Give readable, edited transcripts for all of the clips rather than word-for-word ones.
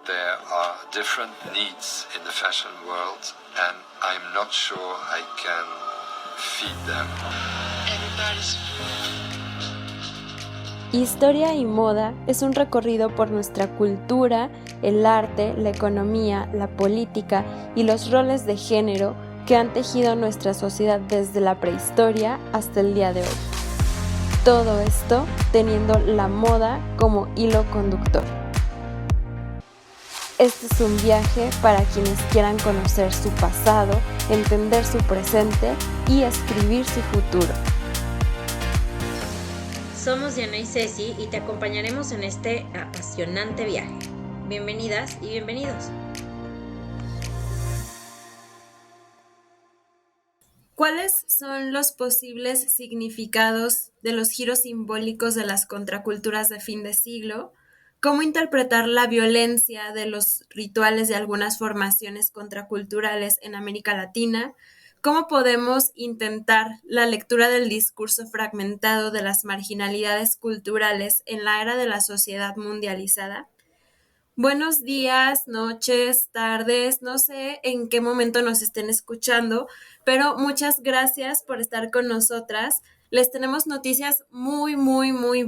there are different needs in the fashion world, and I'm not sure I can feed them. Everybody's Historia y moda es un recorrido por nuestra cultura, el arte, la economía, la política y los roles de género que han tejido nuestra sociedad desde la prehistoria hasta el día de hoy. Todo esto teniendo la moda como hilo conductor. Este es un viaje para quienes quieran conocer su pasado, entender su presente y escribir su futuro. Somos Diana y Ceci y te acompañaremos en este apasionante viaje. Bienvenidas y bienvenidos. ¿Cuáles son los posibles significados de los giros simbólicos de las contraculturas de fin de siglo? ¿Cómo interpretar la violencia de los rituales de algunas formaciones contraculturales en América Latina? ¿Cómo podemos intentar la lectura del discurso fragmentado de las marginalidades culturales en la era de la sociedad mundializada? Buenos días, noches, tardes, no sé en qué momento nos estén escuchando, pero muchas gracias por estar con nosotras. Les tenemos noticias muy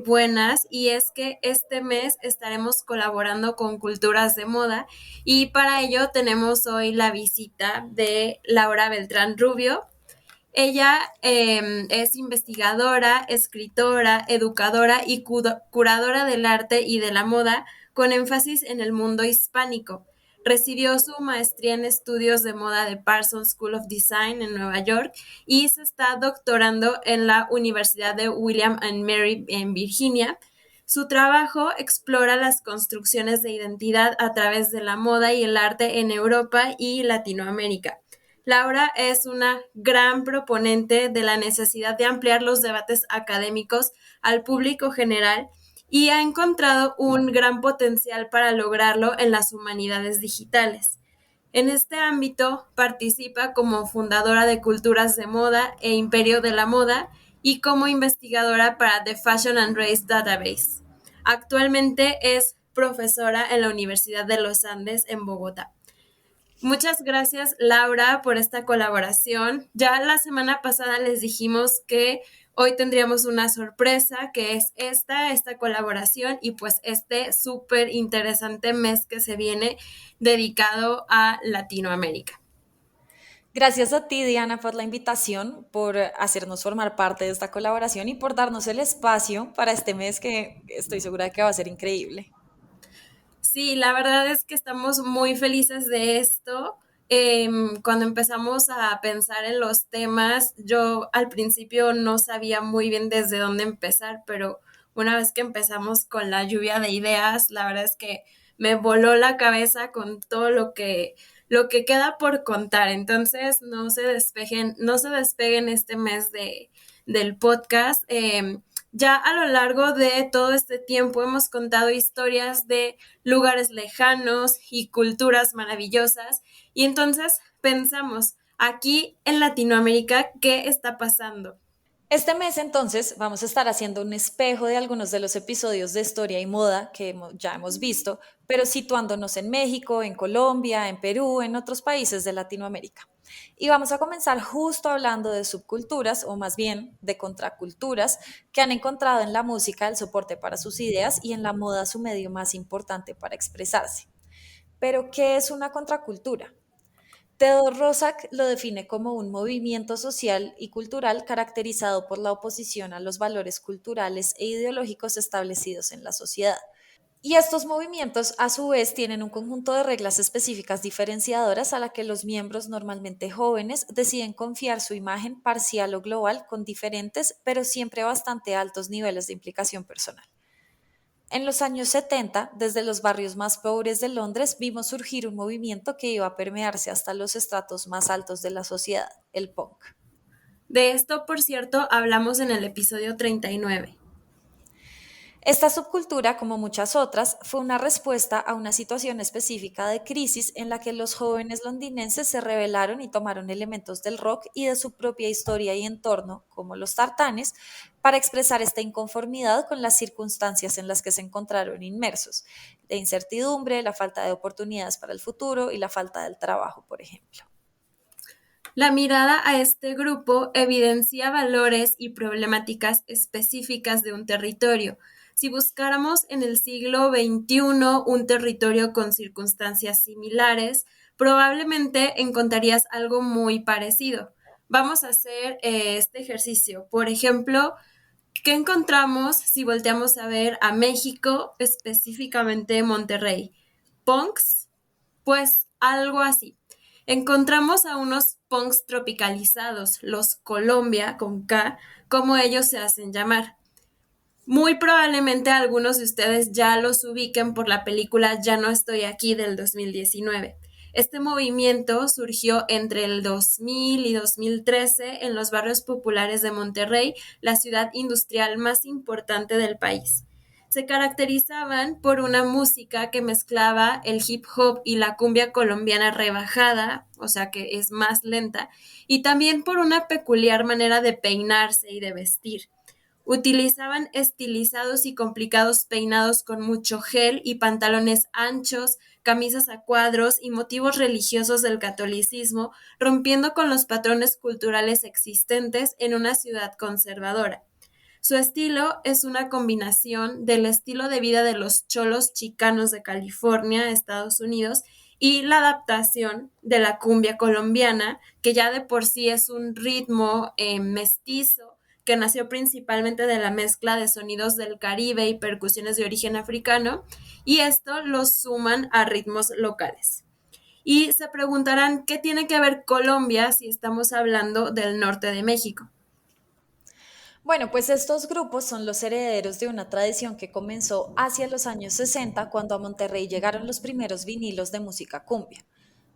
buenas y es que este mes estaremos colaborando con Culturas de Moda y para ello tenemos hoy la visita de Laura Beltrán Rubio. Ella es investigadora, escritora, educadora y curadora del arte y de la moda con énfasis en el mundo hispánico. Recibió su maestría en estudios de moda de Parsons School of Design en Nueva York y se está doctorando en la Universidad de William and Mary en Virginia. Su trabajo explora las construcciones de identidad a través de la moda y el arte en Europa y Latinoamérica. Laura es una gran proponente de la necesidad de ampliar los debates académicos al público general y ha encontrado un gran potencial para lograrlo en las humanidades digitales. En este ámbito participa como fundadora de Culturas de Moda e Imperio de la Moda y como investigadora para The Fashion and Race Database. Actualmente es profesora en la Universidad de los Andes en Bogotá. Muchas gracias, Laura, por esta colaboración. Ya la semana pasada les dijimos que hoy tendríamos una sorpresa, que es esta colaboración y pues este súper interesante mes que se viene dedicado a Latinoamérica. Gracias a ti, Diana, por la invitación, por hacernos formar parte de esta colaboración y por darnos el espacio para este mes que estoy segura de que va a ser increíble. Sí, la verdad es que estamos muy felices de esto. Cuando empezamos a pensar en los temas, yo al principio no sabía muy bien desde dónde empezar, pero una vez que empezamos con la lluvia de ideas, la verdad es que me voló la cabeza con todo lo que queda por contar. Entonces, no se despeguen este mes del podcast. Ya a lo largo de todo este tiempo hemos contado historias de lugares lejanos y culturas maravillosas y entonces pensamos, aquí en Latinoamérica, ¿qué está pasando? Este mes entonces vamos a estar haciendo un espejo de algunos de los episodios de historia y moda que ya hemos visto, pero situándonos en México, en Colombia, en Perú, en otros países de Latinoamérica. Y vamos a comenzar justo hablando de subculturas, o más bien de contraculturas, que han encontrado en la música el soporte para sus ideas y en la moda su medio más importante para expresarse. Pero, ¿qué es una contracultura? Theodor Roszak lo define como un movimiento social y cultural caracterizado por la oposición a los valores culturales e ideológicos establecidos en la sociedad. Y estos movimientos, a su vez, tienen un conjunto de reglas específicas diferenciadoras a la que los miembros, normalmente jóvenes, deciden confiar su imagen parcial o global con diferentes, pero siempre bastante altos niveles de implicación personal. En los años 70, desde los barrios más pobres de Londres, vimos surgir un movimiento que iba a permearse hasta los estratos más altos de la sociedad, el punk. De esto, por cierto, hablamos en el episodio 39. Esta subcultura, como muchas otras, fue una respuesta a una situación específica de crisis en la que los jóvenes londinenses se rebelaron y tomaron elementos del rock y de su propia historia y entorno, como los tartanes, para expresar esta inconformidad con las circunstancias en las que se encontraron inmersos, la incertidumbre, la falta de oportunidades para el futuro y la falta del trabajo, por ejemplo. La mirada a este grupo evidencia valores y problemáticas específicas de un territorio. Si buscáramos en el siglo XXI un territorio con circunstancias similares, probablemente encontrarías algo muy parecido. Vamos a hacer este ejercicio. Por ejemplo, ¿qué encontramos si volteamos a ver a México, específicamente Monterrey? ¿Punks? Pues algo así. Encontramos a unos punks tropicalizados, los Colombia con K, como ellos se hacen llamar. Muy probablemente algunos de ustedes ya los ubiquen por la película Ya no estoy aquí del 2019. Este movimiento surgió entre el 2000 y 2013 en los barrios populares de Monterrey, la ciudad industrial más importante del país. Se caracterizaban por una música que mezclaba el hip hop y la cumbia colombiana rebajada, o sea que es más lenta, y también por una peculiar manera de peinarse y de vestir. Utilizaban estilizados y complicados peinados con mucho gel y pantalones anchos, camisas a cuadros y motivos religiosos del catolicismo, rompiendo con los patrones culturales existentes en una ciudad conservadora. Su estilo es una combinación del estilo de vida de los cholos chicanos de California, Estados Unidos, y la adaptación de la cumbia colombiana, que ya de por sí es un ritmo mestizo que nació principalmente de la mezcla de sonidos del Caribe y percusiones de origen africano, y esto lo suman a ritmos locales. Y se preguntarán qué tiene que ver Colombia si estamos hablando del norte de México. Bueno, pues estos grupos son los herederos de una tradición que comenzó hacia los años 60, cuando a Monterrey llegaron los primeros vinilos de música cumbia.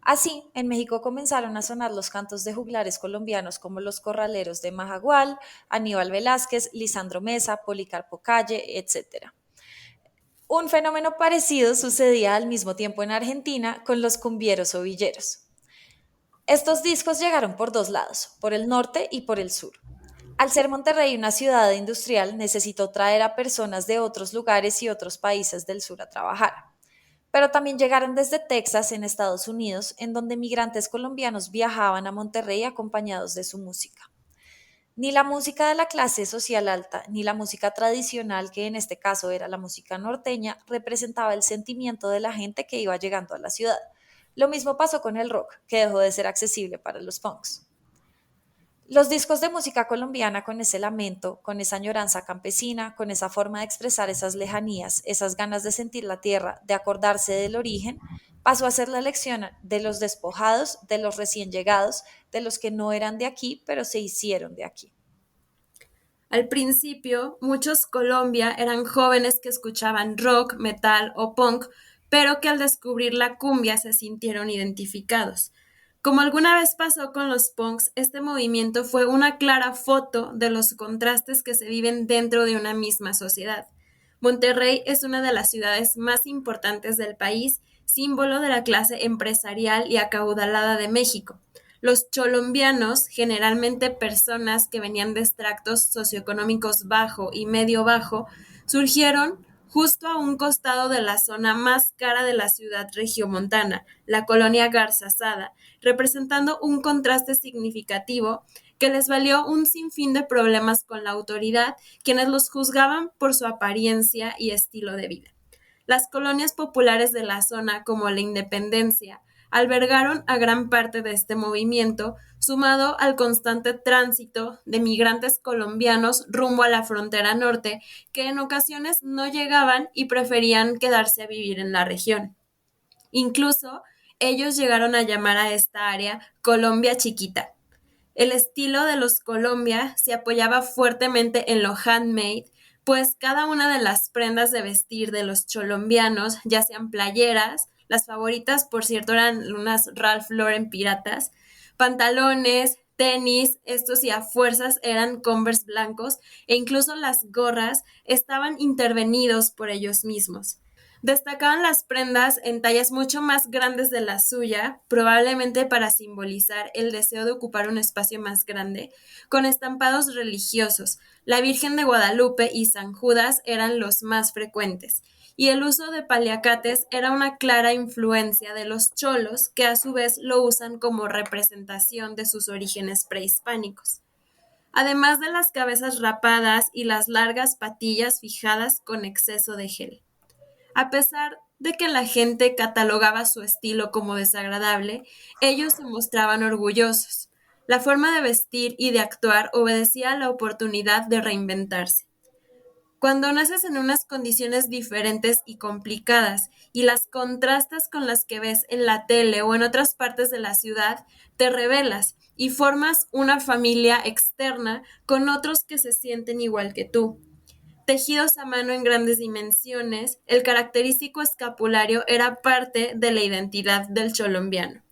Así, en México comenzaron a sonar los cantos de juglares colombianos como los corraleros de Majagual, Aníbal Velázquez, Lisandro Mesa, Policarpo Calle, etc. Un fenómeno parecido sucedía al mismo tiempo en Argentina con los cumbieros o villeros. Estos discos llegaron por dos lados, por el norte y por el sur. Al ser Monterrey una ciudad industrial, necesitó traer a personas de otros lugares y otros países del sur a trabajar. Pero también llegaron desde Texas, en Estados Unidos, en donde migrantes colombianos viajaban a Monterrey acompañados de su música. Ni la música de la clase social alta, ni la música tradicional, que en este caso era la música norteña, representaba el sentimiento de la gente que iba llegando a la ciudad. Lo mismo pasó con el rock, que dejó de ser accesible para los punks. Los discos de música colombiana con ese lamento, con esa añoranza campesina, con esa forma de expresar esas lejanías, esas ganas de sentir la tierra, de acordarse del origen, pasó a ser la elección de los despojados, de los recién llegados, de los que no eran de aquí, pero se hicieron de aquí. Al principio, muchos Colombia eran jóvenes que escuchaban rock, metal o punk, pero que al descubrir la cumbia se sintieron identificados. Como alguna vez pasó con los punks, este movimiento fue una clara foto de los contrastes que se viven dentro de una misma sociedad. Monterrey es una de las ciudades más importantes del país, símbolo de la clase empresarial y acaudalada de México. Los cholombianos, generalmente personas que venían de extractos socioeconómicos bajo y medio bajo, surgieron justo a un costado de la zona más cara de la ciudad regiomontana, la colonia Garzazada, representando un contraste significativo que les valió un sinfín de problemas con la autoridad, quienes los juzgaban por su apariencia y estilo de vida. Las colonias populares de la zona, como la Independencia, albergaron a gran parte de este movimiento, sumado al constante tránsito de migrantes colombianos rumbo a la frontera norte, que en ocasiones no llegaban y preferían quedarse a vivir en la región. Incluso ellos llegaron a llamar a esta área Colombia Chiquita. El estilo de los Colombia se apoyaba fuertemente en lo handmade, pues cada una de las prendas de vestir de los cholombianos, ya sean playeras, las favoritas, por cierto, eran unas Ralph Lauren piratas, pantalones, tenis, estos y a fuerzas eran Converse blancos e incluso las gorras estaban intervenidos por ellos mismos. Destacaban las prendas en tallas mucho más grandes de la suya, probablemente para simbolizar el deseo de ocupar un espacio más grande, con estampados religiosos. La Virgen de Guadalupe y San Judas eran los más frecuentes, y el uso de paliacates era una clara influencia de los cholos, que a su vez lo usan como representación de sus orígenes prehispánicos. Además de las cabezas rapadas y las largas patillas fijadas con exceso de gel. A pesar de que la gente catalogaba su estilo como desagradable, ellos se mostraban orgullosos. La forma de vestir y de actuar obedecía a la oportunidad de reinventarse. Cuando naces en unas condiciones diferentes y complicadas y las contrastas con las que ves en la tele o en otras partes de la ciudad, te rebelas y formas una familia externa con otros que se sienten igual que tú. Tejidos a mano en grandes dimensiones, el característico escapulario era parte de la identidad del cholombiano.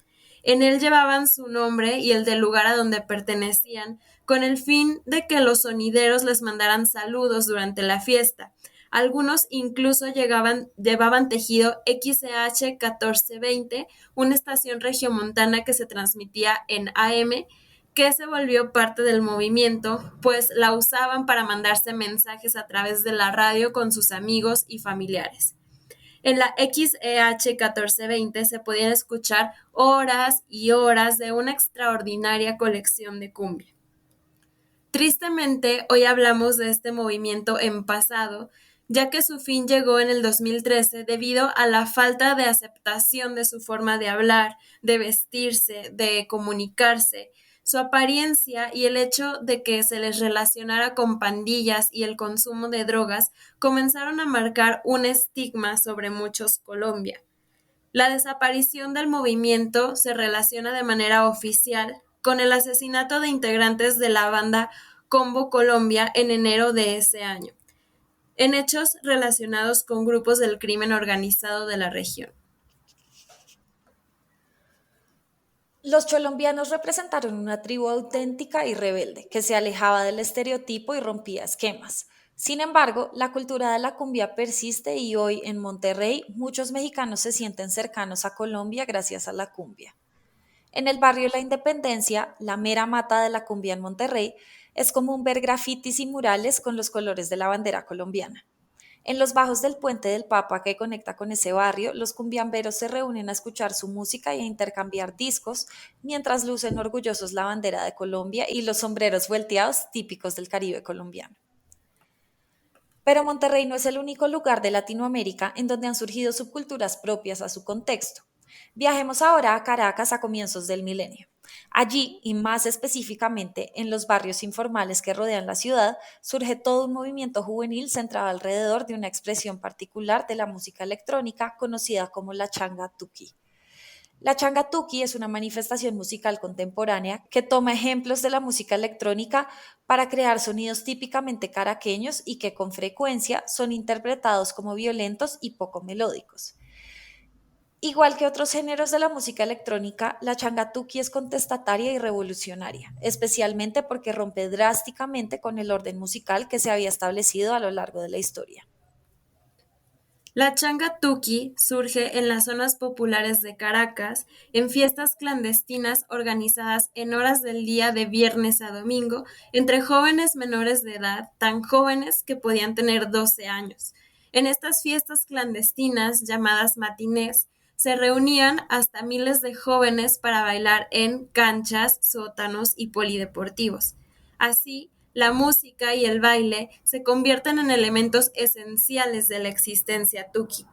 En él llevaban su nombre y el del lugar a donde pertenecían, con el fin de que los sonideros les mandaran saludos durante la fiesta. Algunos incluso llevaban tejido XCH 1420, una estación regiomontana que se transmitía en AM, que se volvió parte del movimiento, pues la usaban para mandarse mensajes a través de la radio con sus amigos y familiares. En la XEH 1420 se podían escuchar horas y horas de una extraordinaria colección de cumbia. Tristemente, hoy hablamos de este movimiento en pasado, ya que su fin llegó en el 2013 debido a la falta de aceptación de su forma de hablar, de vestirse, de comunicarse, su apariencia y el hecho de que se les relacionara con pandillas y el consumo de drogas comenzaron a marcar un estigma sobre muchos Colombia. La desaparición del movimiento se relaciona de manera oficial con el asesinato de integrantes de la banda Combo Colombia en enero de ese año, en hechos relacionados con grupos del crimen organizado de la región. Los colombianos representaron una tribu auténtica y rebelde, que se alejaba del estereotipo y rompía esquemas. Sin embargo, la cultura de la cumbia persiste y hoy en Monterrey muchos mexicanos se sienten cercanos a Colombia gracias a la cumbia. En el barrio La Independencia, la mera mata de la cumbia en Monterrey, es común ver grafitis y murales con los colores de la bandera colombiana. En los bajos del Puente del Papa que conecta con ese barrio, los cumbiamberos se reúnen a escuchar su música y a intercambiar discos mientras lucen orgullosos la bandera de Colombia y los sombreros vuelteados típicos del Caribe colombiano. Pero Monterrey no es el único lugar de Latinoamérica en donde han surgido subculturas propias a su contexto. Viajemos ahora a Caracas a comienzos del milenio. Allí, y más específicamente en los barrios informales que rodean la ciudad, surge todo un movimiento juvenil centrado alrededor de una expresión particular de la música electrónica conocida como la changa tuki. La changa tuki es una manifestación musical contemporánea que toma ejemplos de la música electrónica para crear sonidos típicamente caraqueños y que con frecuencia son interpretados como violentos y poco melódicos. Igual que otros géneros de la música electrónica, la changatuki es contestataria y revolucionaria, especialmente porque rompe drásticamente con el orden musical que se había establecido a lo largo de la historia. La changa tuki surge en las zonas populares de Caracas, en fiestas clandestinas organizadas en horas del día de viernes a domingo entre jóvenes menores de edad, tan jóvenes que podían tener 12 años. En estas fiestas clandestinas, llamadas matinés, se reunían hasta miles de jóvenes para bailar en canchas, sótanos y polideportivos. Así, la música y el baile se convierten en elementos esenciales de la existencia tuki.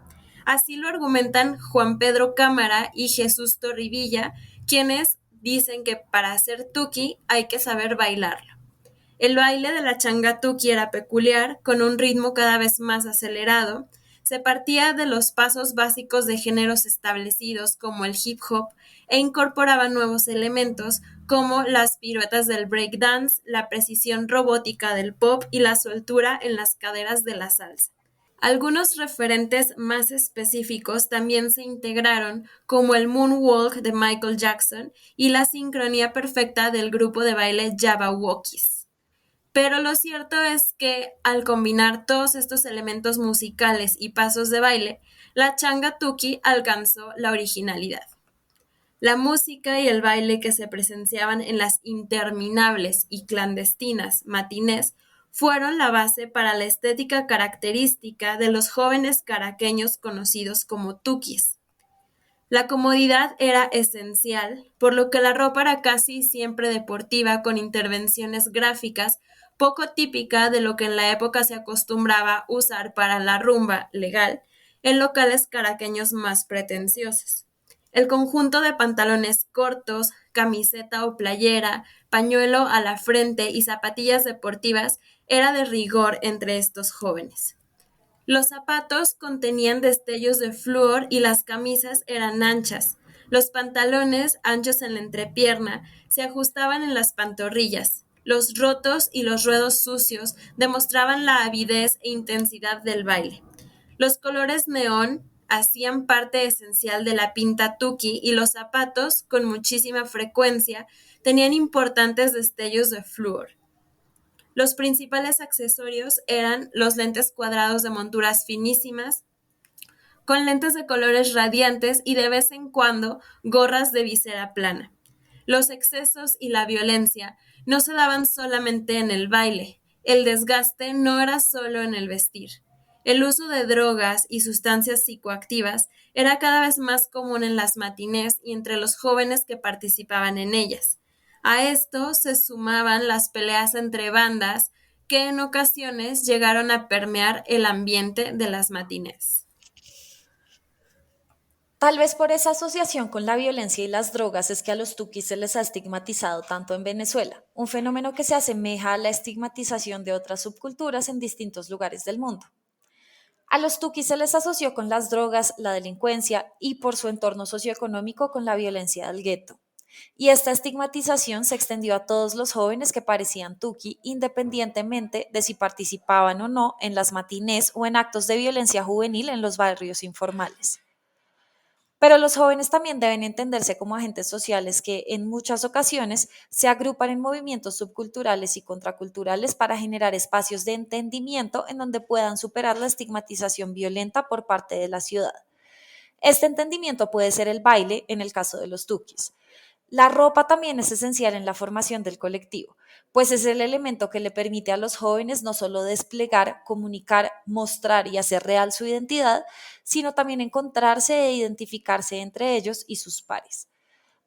Así lo argumentan Juan Pedro Cámara y Jesús Torrivilla, quienes dicen que para hacer tuki hay que saber bailarlo. El baile de la changa tuki era peculiar, con un ritmo cada vez más acelerado. Se partía de los pasos básicos de géneros establecidos como el hip hop e incorporaba nuevos elementos como las piruetas del breakdance, la precisión robótica del pop y la soltura en las caderas de la salsa. Algunos referentes más específicos también se integraron, como el moonwalk de Michael Jackson y la sincronía perfecta del grupo de baile Jabberwockies. Pero lo cierto es que, al combinar todos estos elementos musicales y pasos de baile, la changa tuki alcanzó la originalidad. La música y el baile que se presenciaban en las interminables y clandestinas matinés fueron la base para la estética característica de los jóvenes caraqueños conocidos como tukis. La comodidad era esencial, por lo que la ropa era casi siempre deportiva con intervenciones gráficas, poco típica de lo que en la época se acostumbraba usar para la rumba legal en locales caraqueños más pretenciosos. El conjunto de pantalones cortos, camiseta o playera, pañuelo a la frente y zapatillas deportivas era de rigor entre estos jóvenes. Los zapatos contenían destellos de flúor y las camisas eran anchas. Los pantalones, anchos en la entrepierna, se ajustaban en las pantorrillas. Los rotos y los ruedos sucios demostraban la avidez e intensidad del baile. Los colores neón hacían parte esencial de la pinta tuki y los zapatos, con muchísima frecuencia, tenían importantes destellos de flúor. Los principales accesorios eran los lentes cuadrados de monturas finísimas, con lentes de colores radiantes y de vez en cuando gorras de visera plana. Los excesos y la violencia no se daban solamente en el baile, el desgaste no era solo en el vestir. El uso de drogas y sustancias psicoactivas era cada vez más común en las matinés y entre los jóvenes que participaban en ellas. A esto se sumaban las peleas entre bandas que en ocasiones llegaron a permear el ambiente de las matinés. Tal vez por esa asociación con la violencia y las drogas es que a los tukis se les ha estigmatizado tanto en Venezuela, un fenómeno que se asemeja a la estigmatización de otras subculturas en distintos lugares del mundo. A los tukis se les asoció con las drogas, la delincuencia y por su entorno socioeconómico con la violencia del gueto. Y esta estigmatización se extendió a todos los jóvenes que parecían tuki, independientemente de si participaban o no en las matinés o en actos de violencia juvenil en los barrios informales. Pero los jóvenes también deben entenderse como agentes sociales que en muchas ocasiones se agrupan en movimientos subculturales y contraculturales para generar espacios de entendimiento en donde puedan superar la estigmatización violenta por parte de la ciudad. Este entendimiento puede ser el baile en el caso de los tukis. La ropa también es esencial en la formación del colectivo, pues es el elemento que le permite a los jóvenes no solo desplegar, comunicar, mostrar y hacer real su identidad, sino también encontrarse e identificarse entre ellos y sus pares.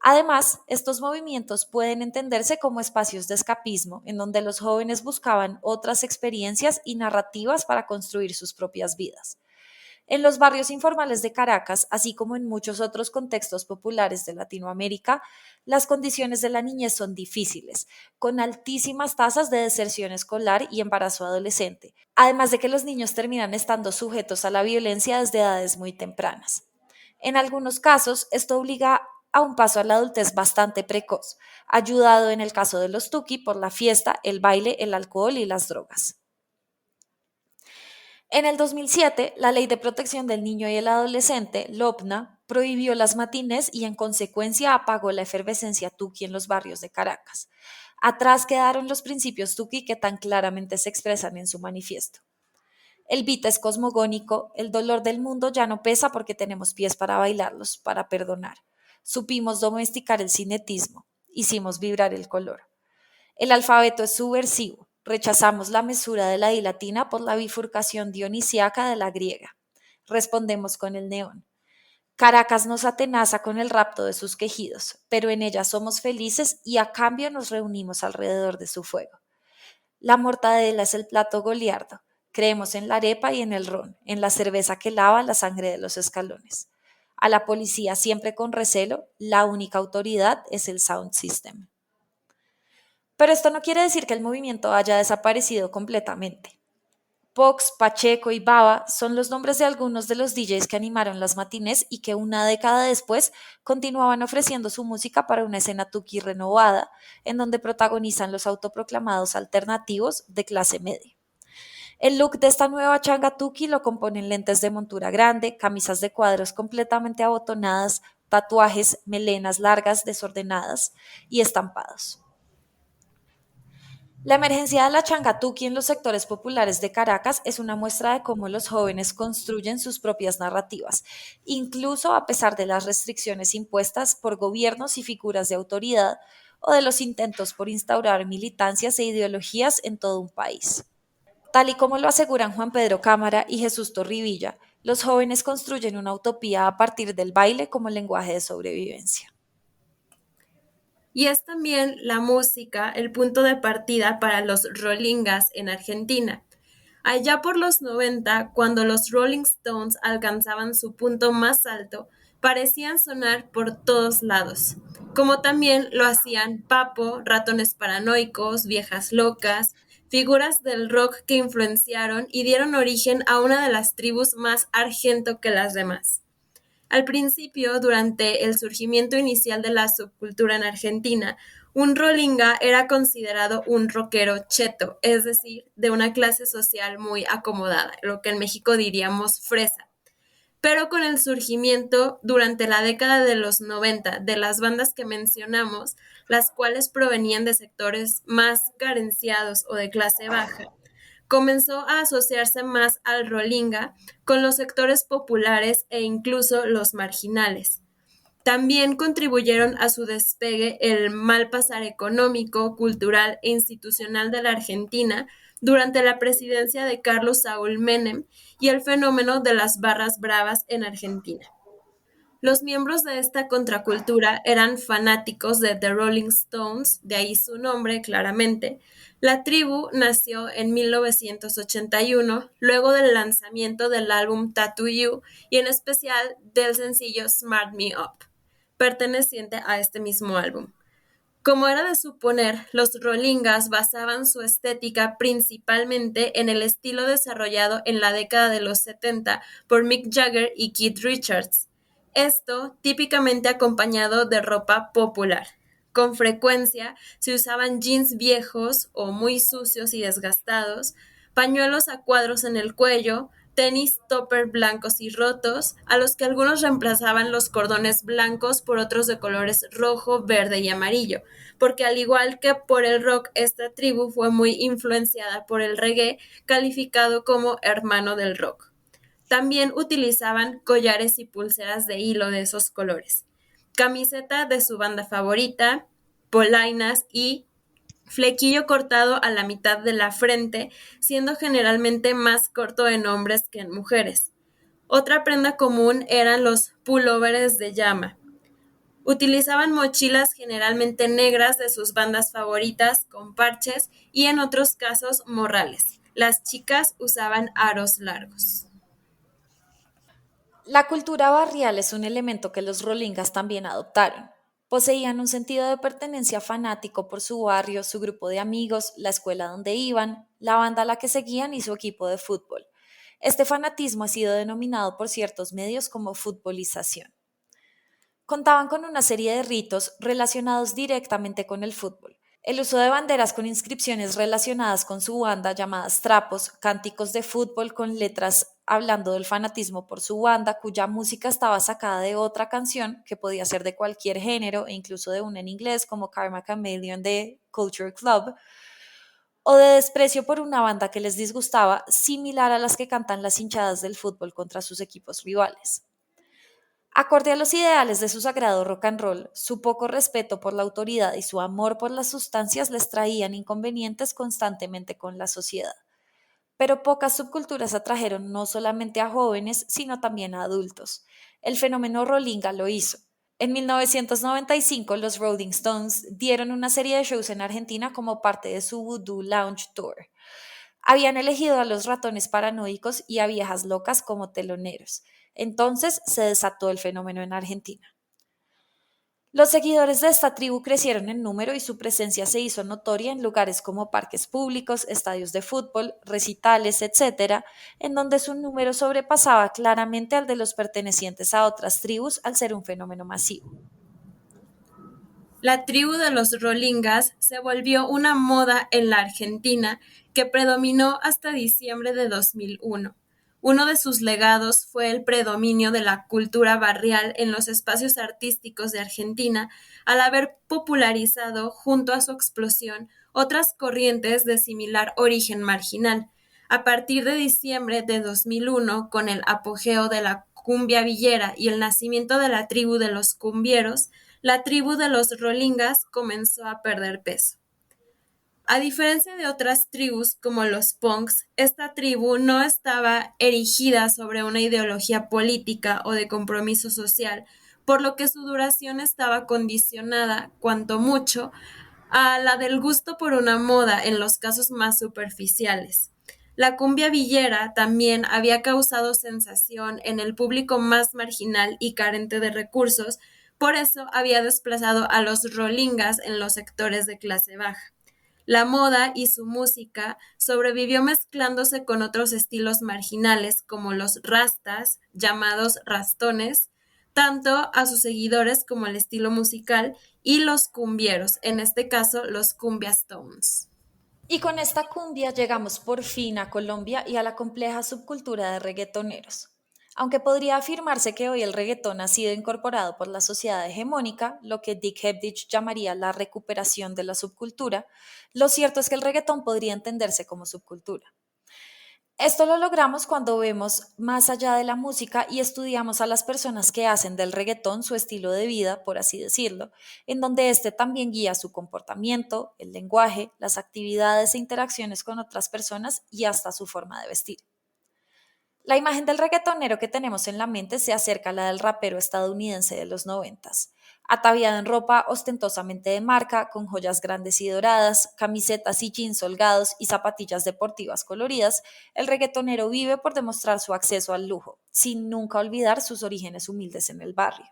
Además, estos movimientos pueden entenderse como espacios de escapismo, en donde los jóvenes buscaban otras experiencias y narrativas para construir sus propias vidas. En los barrios informales de Caracas, así como en muchos otros contextos populares de Latinoamérica, las condiciones de la niñez son difíciles, con altísimas tasas de deserción escolar y embarazo adolescente, además de que los niños terminan estando sujetos a la violencia desde edades muy tempranas. En algunos casos, esto obliga a un paso a la adultez bastante precoz, ayudado en el caso de los tuki por la fiesta, el baile, el alcohol y las drogas. En el 2007, la Ley de Protección del Niño y el Adolescente, LOPNA, prohibió las matinés y en consecuencia apagó la efervescencia tuki en los barrios de Caracas. Atrás quedaron los principios tuki que tan claramente se expresan en su manifiesto. El beat es cosmogónico, el dolor del mundo ya no pesa porque tenemos pies para bailarlos, para perdonar. Supimos domesticar el cinetismo, hicimos vibrar el color. El alfabeto es subversivo. Rechazamos la mesura de la I latina por la bifurcación dionisíaca de la griega. Respondemos con el neón. Caracas nos atenaza con el rapto de sus quejidos, pero en ella somos felices y a cambio nos reunimos alrededor de su fuego. La mortadela es el plato goliardo. Creemos en la arepa y en el ron, en la cerveza que lava la sangre de los escalones. A la policía siempre con recelo, la única autoridad es el sound system. Pero esto no quiere decir que el movimiento haya desaparecido completamente. Pox, Pacheco y Baba son los nombres de algunos de los DJs que animaron las matinés y que una década después continuaban ofreciendo su música para una escena tuki renovada, en donde protagonizan los autoproclamados alternativos de clase media. El look de esta nueva changatuki lo componen lentes de montura grande, camisas de cuadros completamente abotonadas, tatuajes, melenas largas desordenadas y estampados. La emergencia de la changatuki en los sectores populares de Caracas es una muestra de cómo los jóvenes construyen sus propias narrativas, incluso a pesar de las restricciones impuestas por gobiernos y figuras de autoridad o de los intentos por instaurar militancias e ideologías en todo un país. Tal y como lo aseguran Juan Pedro Cámara y Jesús Torrivilla, los jóvenes construyen una utopía a partir del baile como lenguaje de sobrevivencia. Y es también la música el punto de partida para los Rollingas en Argentina. Allá por los 90, cuando los Rolling Stones alcanzaban su punto más alto, parecían sonar por todos lados, como también lo hacían Papo, Ratones Paranoicos, Viejas Locas, figuras del rock que influenciaron y dieron origen a una de las tribus más argento que las demás. Al principio, durante el surgimiento inicial de la subcultura en Argentina, un rolinga era considerado un rockero cheto, es decir, de una clase social muy acomodada, lo que en México diríamos fresa. Pero con el surgimiento durante la década de los 90 de las bandas que mencionamos, las cuales provenían de sectores más carenciados o de clase baja, comenzó a asociarse más al rolinga con los sectores populares e incluso los marginales. También contribuyeron a su despegue el mal pasar económico, cultural e institucional de la Argentina durante la presidencia de Carlos Saúl Menem y el fenómeno de las barras bravas en Argentina. Los miembros de esta contracultura eran fanáticos de The Rolling Stones, de ahí su nombre claramente. La tribu nació en 1981, luego del lanzamiento del álbum Tattoo You y en especial del sencillo Smart Me Up, perteneciente a este mismo álbum. Como era de suponer, los Rollingas basaban su estética principalmente en el estilo desarrollado en la década de los 70 por Mick Jagger y Keith Richards. Esto típicamente acompañado de ropa popular. Con frecuencia se usaban jeans viejos o muy sucios y desgastados, pañuelos a cuadros en el cuello, tenis topper blancos y rotos, a los que algunos reemplazaban los cordones blancos por otros de colores rojo, verde y amarillo, porque al igual que por el rock, esta tribu fue muy influenciada por el reggae, calificado como hermano del rock. También utilizaban collares y pulseras de hilo de esos colores, camiseta de su banda favorita, polainas y flequillo cortado a la mitad de la frente, siendo generalmente más corto en hombres que en mujeres. Otra prenda común eran los pullovers de llama. Utilizaban mochilas generalmente negras de sus bandas favoritas con parches y en otros casos morrales. Las chicas usaban aros largos. La cultura barrial es un elemento que los rolingas también adoptaron. Poseían un sentido de pertenencia fanático por su barrio, su grupo de amigos, la escuela donde iban, la banda a la que seguían y su equipo de fútbol. Este fanatismo ha sido denominado por ciertos medios como futbolización. Contaban con una serie de ritos relacionados directamente con el fútbol. El uso de banderas con inscripciones relacionadas con su banda llamadas trapos, cánticos de fútbol con letras hablando del fanatismo por su banda, cuya música estaba sacada de otra canción, que podía ser de cualquier género e incluso de una en inglés como Karma Chameleon de Culture Club, o de desprecio por una banda que les disgustaba, similar a las que cantan las hinchadas del fútbol contra sus equipos rivales. Acorde a los ideales de su sagrado rock and roll, su poco respeto por la autoridad y su amor por las sustancias les traían inconvenientes constantemente con la sociedad. Pero pocas subculturas atrajeron no solamente a jóvenes, sino también a adultos. El fenómeno Rollinga lo hizo. En 1995, los Rolling Stones dieron una serie de shows en Argentina como parte de su Voodoo Lounge Tour. Habían elegido a los Ratones Paranoicos y a Viejas Locas como teloneros. Entonces se desató el fenómeno en Argentina. Los seguidores de esta tribu crecieron en número y su presencia se hizo notoria en lugares como parques públicos, estadios de fútbol, recitales, etcétera, en donde su número sobrepasaba claramente al de los pertenecientes a otras tribus al ser un fenómeno masivo. La tribu de los Rolingas se volvió una moda en la Argentina que predominó hasta diciembre de 2001. Uno de sus legados fue el predominio de la cultura barrial en los espacios artísticos de Argentina, al haber popularizado, junto a su explosión, otras corrientes de similar origen marginal. A partir de diciembre de 2001, con el apogeo de la cumbia villera y el nacimiento de la tribu de los cumbieros, la tribu de los Rolingas comenzó a perder peso. A diferencia de otras tribus como los punks, esta tribu no estaba erigida sobre una ideología política o de compromiso social, por lo que su duración estaba condicionada, cuanto mucho, a la del gusto por una moda en los casos más superficiales. La cumbia villera también había causado sensación en el público más marginal y carente de recursos, por eso había desplazado a los rolingas en los sectores de clase baja. La moda y su música sobrevivió mezclándose con otros estilos marginales como los rastas, llamados rastones, tanto a sus seguidores como el estilo musical, y los cumbieros, en este caso los cumbia stones. Y con esta cumbia llegamos por fin a Colombia y a la compleja subcultura de reggaetoneros. Aunque podría afirmarse que hoy el reggaetón ha sido incorporado por la sociedad hegemónica, lo que Dick Hebditch llamaría la recuperación de la subcultura, lo cierto es que el reggaetón podría entenderse como subcultura. Esto lo logramos cuando vemos más allá de la música y estudiamos a las personas que hacen del reggaetón su estilo de vida, por así decirlo, en donde éste también guía su comportamiento, el lenguaje, las actividades e interacciones con otras personas y hasta su forma de vestir. La imagen del reggaetonero que tenemos en la mente se acerca a la del rapero estadounidense de los noventas. Ataviado en ropa ostentosamente de marca, con joyas grandes y doradas, camisetas y jeans holgados y zapatillas deportivas coloridas, el reggaetonero vive por demostrar su acceso al lujo, sin nunca olvidar sus orígenes humildes en el barrio.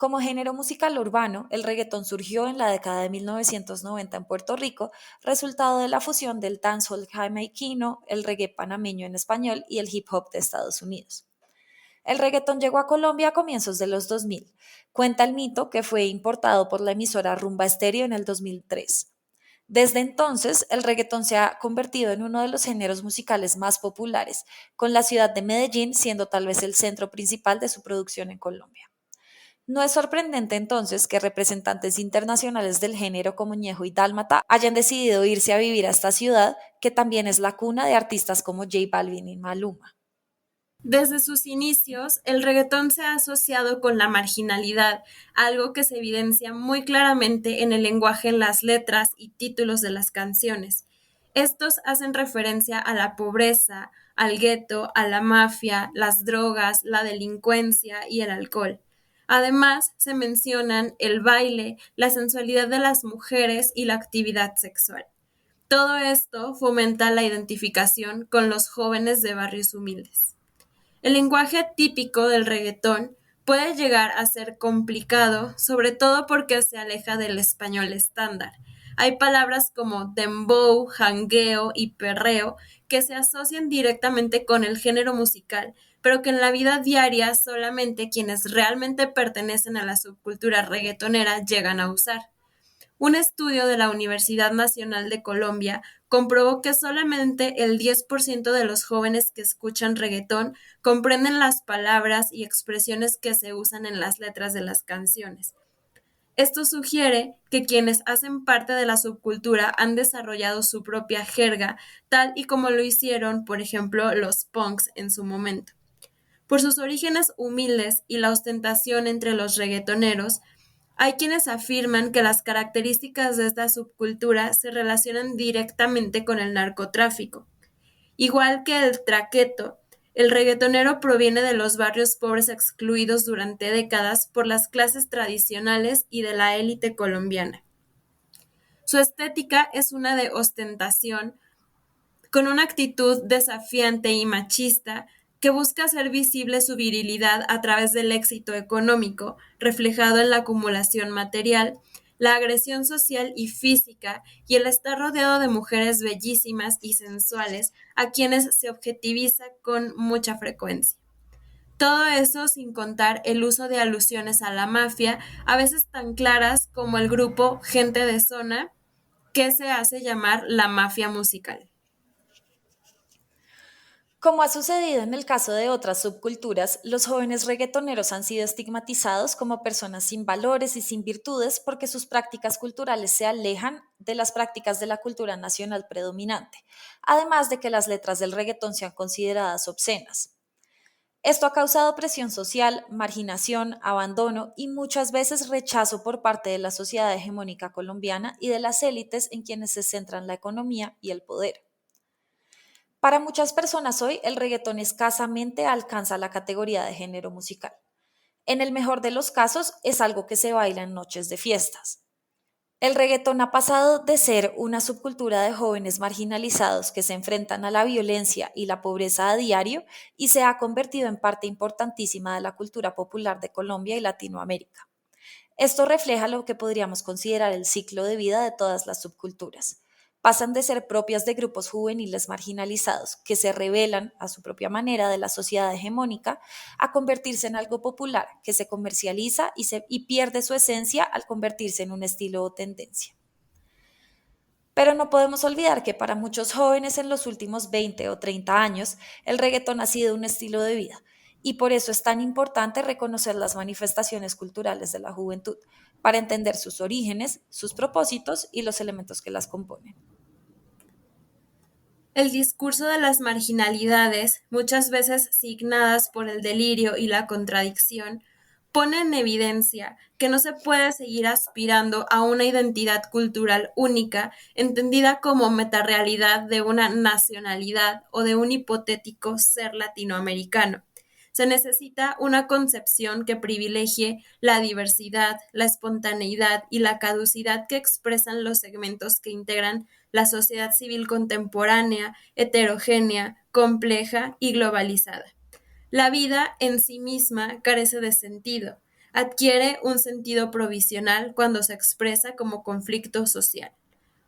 Como género musical urbano, el reggaetón surgió en la década de 1990 en Puerto Rico, resultado de la fusión del dancehall jamaiquino, el reggae panameño en español y el hip hop de Estados Unidos. El reggaetón llegó a Colombia a comienzos de los 2000. Cuenta el mito que fue importado por la emisora Rumba Estéreo en el 2003. Desde entonces, el reggaetón se ha convertido en uno de los géneros musicales más populares, con la ciudad de Medellín siendo tal vez el centro principal de su producción en Colombia. No es sorprendente entonces que representantes internacionales del género como Ñejo y Dálmata hayan decidido irse a vivir a esta ciudad, que también es la cuna de artistas como J Balvin y Maluma. Desde sus inicios, el reggaetón se ha asociado con la marginalidad, algo que se evidencia muy claramente en el lenguaje en las letras y títulos de las canciones. Estos hacen referencia a la pobreza, al gueto, a la mafia, las drogas, la delincuencia y el alcohol. Además, se mencionan el baile, la sensualidad de las mujeres y la actividad sexual. Todo esto fomenta la identificación con los jóvenes de barrios humildes. El lenguaje típico del reggaetón puede llegar a ser complicado, sobre todo porque se aleja del español estándar. Hay palabras como dembow, jangueo y perreo que se asocian directamente con el género musical, pero que en la vida diaria solamente quienes realmente pertenecen a la subcultura reggaetonera llegan a usar. Un estudio de la Universidad Nacional de Colombia comprobó que solamente el 10% de los jóvenes que escuchan reggaetón comprenden las palabras y expresiones que se usan en las letras de las canciones. Esto sugiere que quienes hacen parte de la subcultura han desarrollado su propia jerga, tal y como lo hicieron, por ejemplo, los punks en su momento. Por sus orígenes humildes y la ostentación entre los reggaetoneros, hay quienes afirman que las características de esta subcultura se relacionan directamente con el narcotráfico. Igual que el traqueto, el reggaetonero proviene de los barrios pobres excluidos durante décadas por las clases tradicionales y de la élite colombiana. Su estética es una de ostentación, con una actitud desafiante y machista que busca hacer visible su virilidad a través del éxito económico, reflejado en la acumulación material, la agresión social y física y el estar rodeado de mujeres bellísimas y sensuales a quienes se objetiviza con mucha frecuencia. Todo eso sin contar el uso de alusiones a la mafia, a veces tan claras como el grupo Gente de Zona, que se hace llamar la mafia musical. Como ha sucedido en el caso de otras subculturas, los jóvenes reggaetoneros han sido estigmatizados como personas sin valores y sin virtudes porque sus prácticas culturales se alejan de las prácticas de la cultura nacional predominante, además de que las letras del reggaetón sean consideradas obscenas. Esto ha causado presión social, marginación, abandono y muchas veces rechazo por parte de la sociedad hegemónica colombiana y de las élites en quienes se centran la economía y el poder. Para muchas personas hoy, el reggaetón escasamente alcanza la categoría de género musical. En el mejor de los casos, es algo que se baila en noches de fiestas. El reggaetón ha pasado de ser una subcultura de jóvenes marginalizados que se enfrentan a la violencia y la pobreza a diario y se ha convertido en parte importantísima de la cultura popular de Colombia y Latinoamérica. Esto refleja lo que podríamos considerar el ciclo de vida de todas las subculturas. Pasan de ser propias de grupos juveniles marginalizados que se rebelan a su propia manera de la sociedad hegemónica a convertirse en algo popular que se comercializa y pierde su esencia al convertirse en un estilo o tendencia. Pero no podemos olvidar que para muchos jóvenes en los últimos 20 o 30 años el reggaetón ha sido un estilo de vida y por eso es tan importante reconocer las manifestaciones culturales de la juventud para entender sus orígenes, sus propósitos y los elementos que las componen. El discurso de las marginalidades, muchas veces signadas por el delirio y la contradicción, pone en evidencia que no se puede seguir aspirando a una identidad cultural única, entendida como metarealidad de una nacionalidad o de un hipotético ser latinoamericano. Se necesita una concepción que privilegie la diversidad, la espontaneidad y la caducidad que expresan los segmentos que integran la sociedad civil contemporánea, heterogénea, compleja y globalizada. La vida en sí misma carece de sentido, adquiere un sentido provisional cuando se expresa como conflicto social,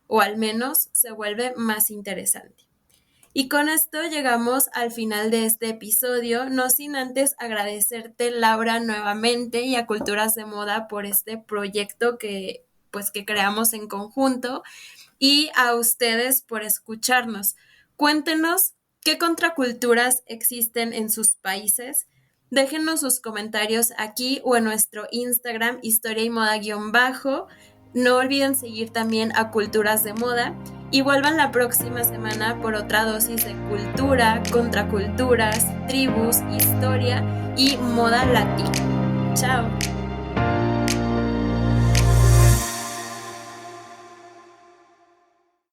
o al menos se vuelve más interesante. Y con esto llegamos al final de este episodio, no sin antes agradecerte, Laura, nuevamente y a Culturas de Moda por este proyecto que creamos en conjunto y a ustedes por escucharnos. Cuéntenos qué contraculturas existen en sus países. Déjenos sus comentarios aquí o en nuestro Instagram, historia y moda_. No olviden seguir también a Culturas de Moda y vuelvan la próxima semana por otra dosis de cultura, contraculturas, tribus, historia y moda latina. Chao.